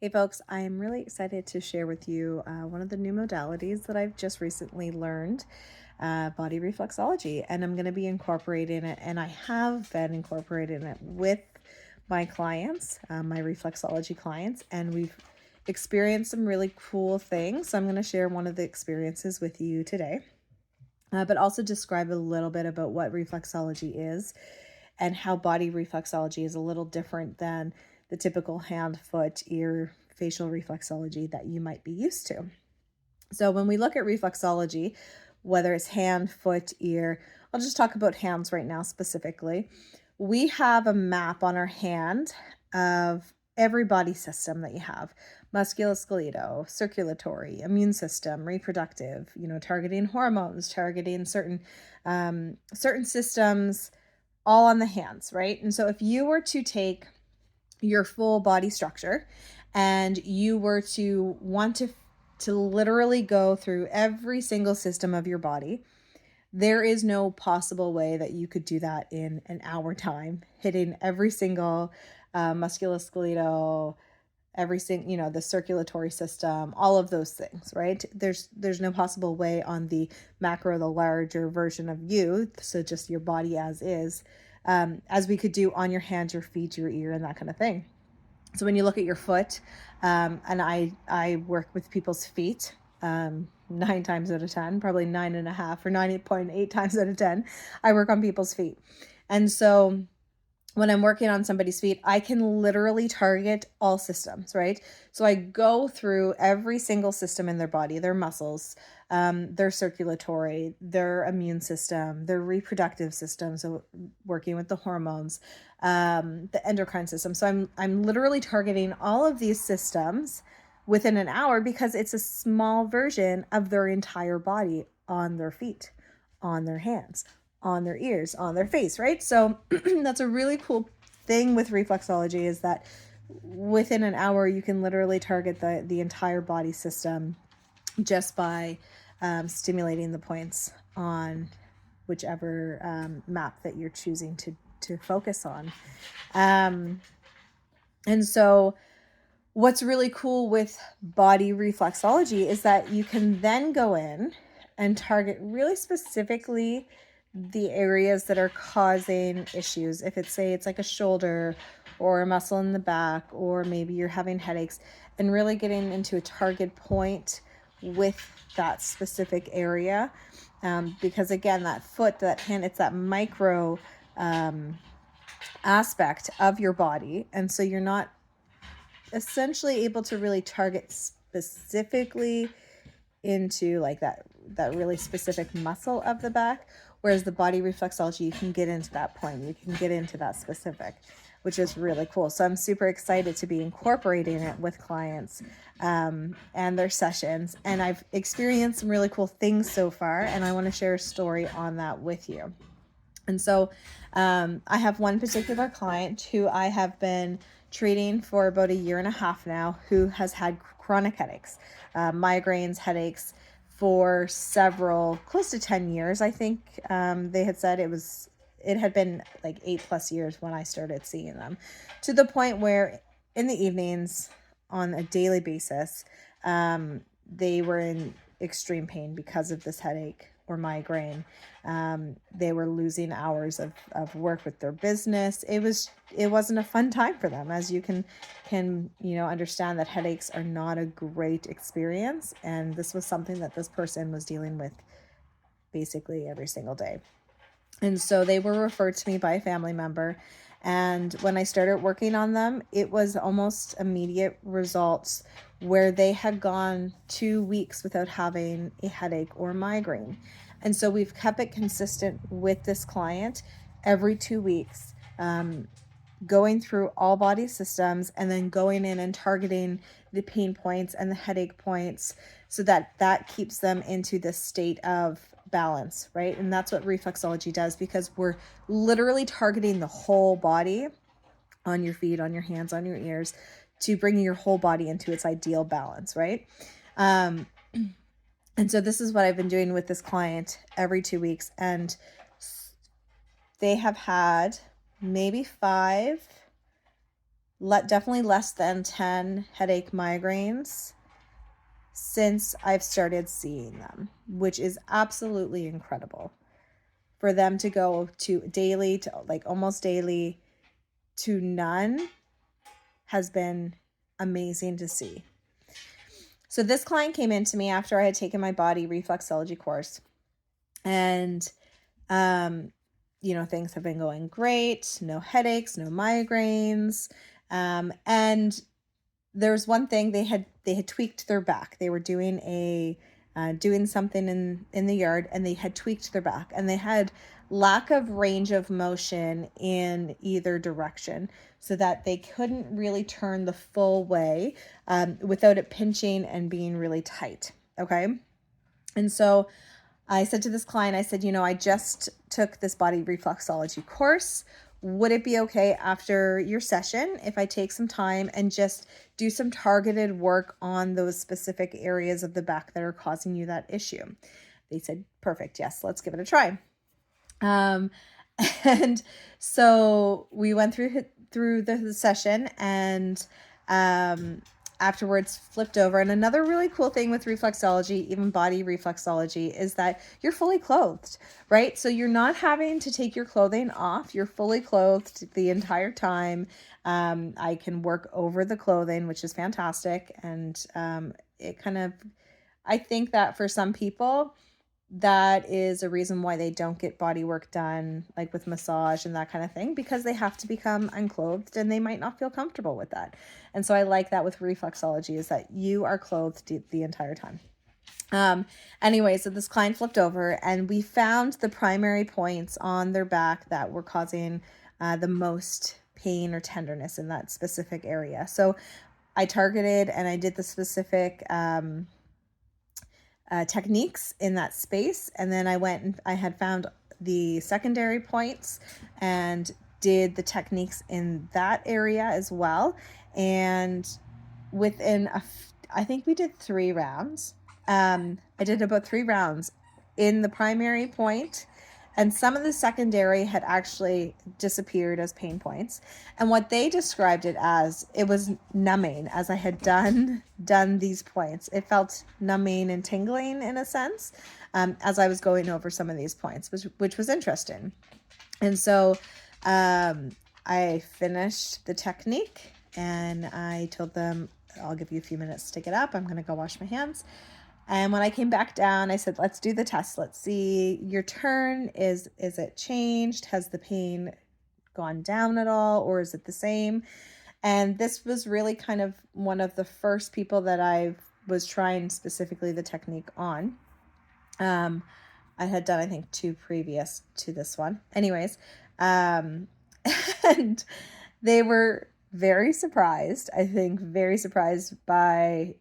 Hey folks, I'm really excited to share with you one of the new modalities that I've just recently learned, body reflexology, and I'm going to be incorporating it, and I have been incorporating it with my clients, my reflexology clients, and we've experienced some really cool things. So I'm going to share one of the experiences with you today, but also describe a little bit about what reflexology is and how body reflexology is a little different than the typical hand, foot, ear, facial reflexology that you might be used to. So, when we look at reflexology, whether it's hand, foot, ear, I'll just talk about hands right now specifically. We have a map on our hand of every body system that you have: musculoskeletal, circulatory, immune system, reproductive, targeting hormones, targeting certain systems, all on the hands, right? And so if you were to take your full body structure and you were to want to literally go through every single system of your body, there is no possible way that you could do that in an hour time, hitting every single musculoskeletal, every single, the circulatory system, all of those things, right? There's no possible way on the macro, the larger version of you, so just your body as we could do on your hands, your feet, your ear, and that kind of thing. So when you look at your foot, and I work with people's feet, 9 times out of 10, probably 9.5 or 9.8 times out of 10, I work on people's feet. And so when I'm working on somebody's feet, I can literally target all systems, right? So I go through every single system in their body, their muscles, their circulatory, their immune system, their reproductive system, so working with the hormones, the endocrine system. So I'm literally targeting all of these systems within an hour because it's a small version of their entire body on their feet, on their hands, on their ears, on their face, right? So that's a really cool thing with reflexology, is that within an hour you can literally target the entire body system just by stimulating the points on whichever map that you're choosing to focus on. And so what's really cool with body reflexology is that you can then go in and target really specifically the areas that are causing issues. If it's like a shoulder or a muscle in the back, or maybe you're having headaches, and really getting into a target point with that specific area. Because again, that foot, that hand, it's that micro aspect of your body. And so you're not essentially able to really target specifically into like that really specific muscle of the back, whereas the body reflexology, you can get into that point, you can get into that specific, which is really cool. So I'm super excited to be incorporating it with clients and their sessions, and I've experienced some really cool things so far, and I want to share a story on that with you. And so I have one particular client who I have been treating for about a year and a half now, who has had chronic headaches, migraines, headaches for close to 10 years. I think they had said it had been like 8+ years when I started seeing them, to the point where in the evenings on a daily basis, they were in extreme pain because of this headache or migraine. They were losing hours of work with their business. It wasn't a fun time for them, as you can understand that headaches are not a great experience, and this was something that this person was dealing with basically every single day. And so they were referred to me by a family member. And when I started working on them, it was almost immediate results, where they had gone 2 weeks without having a headache or migraine. And so we've kept it consistent with this client every 2 weeks, going through all body systems and then going in and targeting the pain points and the headache points, so that keeps them into this state of balance, right? And that's what reflexology does, because we're literally targeting the whole body, on your feet, on your hands, on your ears, to bring your whole body into its ideal balance, right? And so this is what I've been doing with this client every 2 weeks, and they have had maybe 5 definitely less than 10 headache migraines since I've started seeing them, which is absolutely incredible. For them to go to daily to like almost daily to none has been amazing to see. So this client came in to me after I had taken my body reflexology course, and things have been going great, no headaches, no migraines. And there's one thing, they had tweaked their back. They were doing doing something in the yard, and they had tweaked their back, and they had lack of range of motion in either direction, so that they couldn't really turn the full way without it pinching and being really tight. Okay. And so I said to this client, I said, I just took this body reflexology course. Would it be okay after your session if I take some time and just do some targeted work on those specific areas of the back that are causing you that issue? They said, perfect. Yes, let's give it a try. And so we went through the session, and afterwards flipped over. And another really cool thing with reflexology, even body reflexology, is that you're fully clothed, right? So you're not having to take your clothing off. You're fully clothed the entire time. I can work over the clothing, which is fantastic. And I think that for some people, that is a reason why they don't get body work done, like with massage and that kind of thing, because they have to become unclothed and they might not feel comfortable with that. And so I like that with reflexology, is that you are clothed the entire time. Anyway, so this client flipped over, and we found the primary points on their back that were causing the most pain or tenderness in that specific area. So I targeted and I did the specific techniques in that space. And then I went and I had found the secondary points and did the techniques in that area as well. And within I think we did 3 rounds. I did about 3 rounds in the primary point, and some of the secondary had actually disappeared as pain points. And what they described it as, it was numbing. As I had done these points, it felt numbing and tingling in a sense, as I was going over some of these points, which was interesting. And so I finished the technique, and I told them, I'll give you a few minutes to get up. I'm going to go wash my hands. And when I came back down, I said, let's do the test. Let's see your turn. Is it changed? Has the pain gone down at all, or is it the same? And this was really kind of one of the first people that I was trying specifically the technique on. I had done, I think, 2 previous to this one. Anyways, and they were very surprised, I think, very surprised by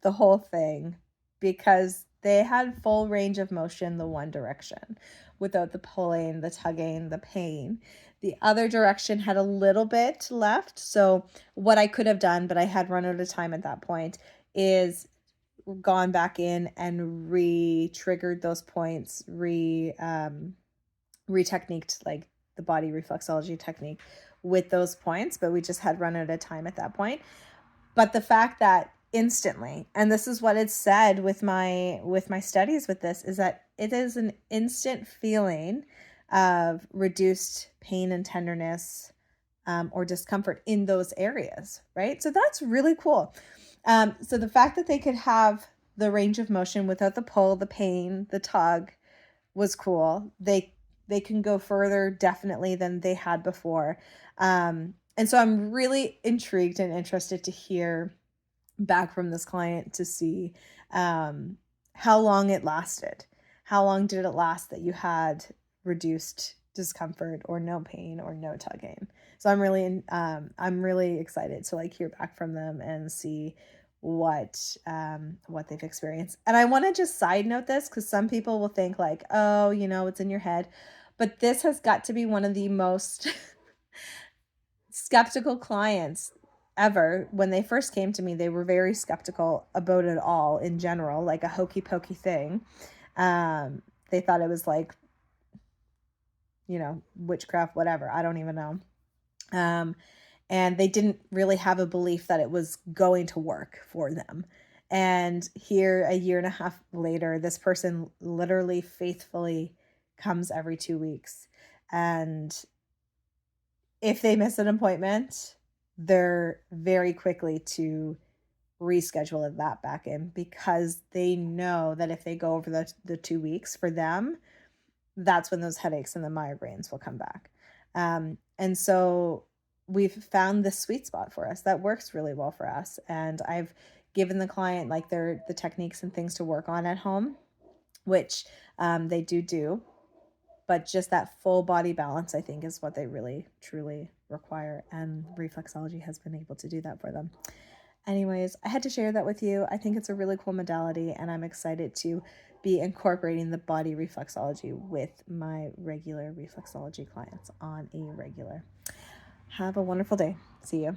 the whole thing, because they had full range of motion the one direction without the pulling, the tugging, the pain. The other direction had a little bit left. So what I could have done, but I had run out of time at that point, is gone back in and re-triggered those points, re-techniqued like the body reflexology technique with those points, but we just had run out of time at that point. But the fact that instantly, and this is what it said with my studies with this, is that it is an instant feeling of reduced pain and tenderness or discomfort in those areas, right? So that's really cool. So the fact that they could have the range of motion without the pull, the pain, the tug was cool. They can go further definitely than they had before. And so I'm really intrigued and interested to hear back from this client to see how long it lasted. How long did it last that you had reduced discomfort or no pain or no tugging? So I'm really excited to like hear back from them and see what they've experienced. And I want to just side note this, because some people will think like, oh, it's in your head, but this has got to be one of the most skeptical clients ever. When they first came to me, they were very skeptical about it all in general, like a hokey pokey thing. They thought it was like, witchcraft, whatever. I don't even know. and they didn't really have a belief that it was going to work for them. And here, a year and a half later, this person literally faithfully comes every 2 weeks. And if they miss an appointment, they're very quickly to reschedule that back in, because they know that if they go over the 2 weeks for them, that's when those headaches and the migraines will come back. And so we've found this sweet spot for us that works really well for us. And I've given the client like the techniques and things to work on at home, which they do. But just that full body balance, I think, is what they really truly require. And reflexology has been able to do that for them. Anyways, I had to share that with you. I think it's a really cool modality, and I'm excited to be incorporating the body reflexology with my regular reflexology clients on a regular. Have a wonderful day. See you.